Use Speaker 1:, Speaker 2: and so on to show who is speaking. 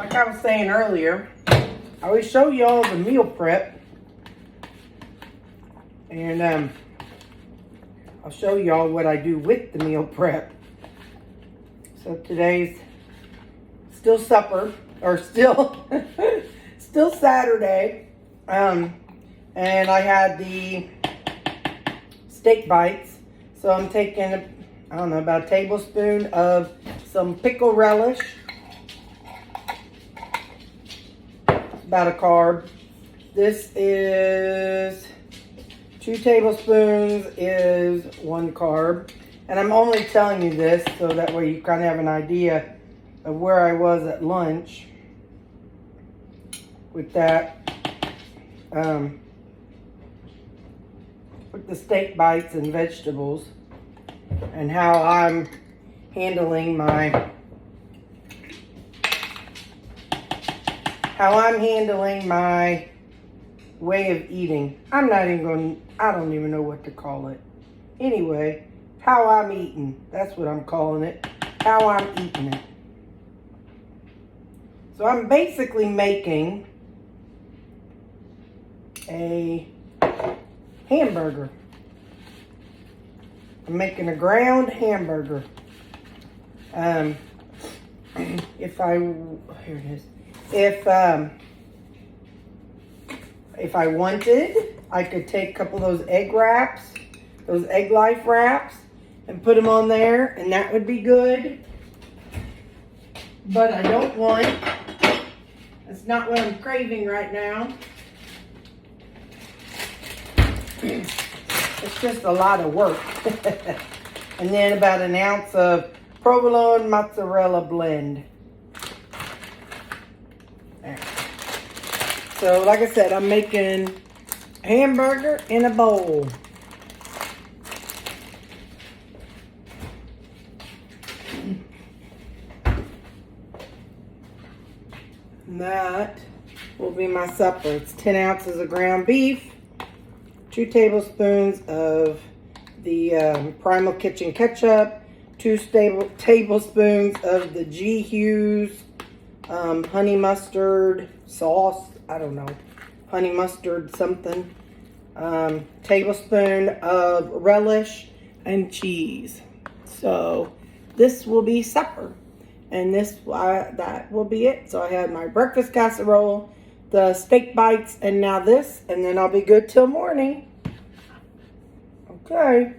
Speaker 1: like I was saying earlier, I always show y'all the meal prep. And I'll show y'all what I do with the meal prep. So today's still supper, or still Saturday. And I had the steak bites. So I'm taking, I don't know, about a tablespoon of some pickle relish. About a carb. This is 2 tablespoons is 1 carb. And I'm only telling you this so that way you kind of have an idea of where I was at lunch with that. With the steak bites and vegetables, and how I'm handling my way of eating. I don't even know what to call it. Anyway, how I'm eating. That's what I'm calling it. How I'm eating it. So I'm basically making a hamburger. I'm making a ground hamburger. Here it is. If I wanted, I could take a couple of those egg wraps, those Egg Life wraps, and put them on there, and that would be good. But I don't want. That's not what I'm craving right now. It's just a lot of work. And then about an ounce of provolone mozzarella blend. There. So like I said, I'm making a hamburger in a bowl. And that will be my supper. It's 10 ounces of ground beef. 2 tablespoons of the Primal Kitchen ketchup, 2 tablespoons of the G. Hughes honey mustard sauce. I don't know, honey mustard something. Tablespoon of relish and cheese. So this will be supper, and that will be it. So I had my breakfast casserole, the steak bites, and now this, and then I'll be good till morning. Okay.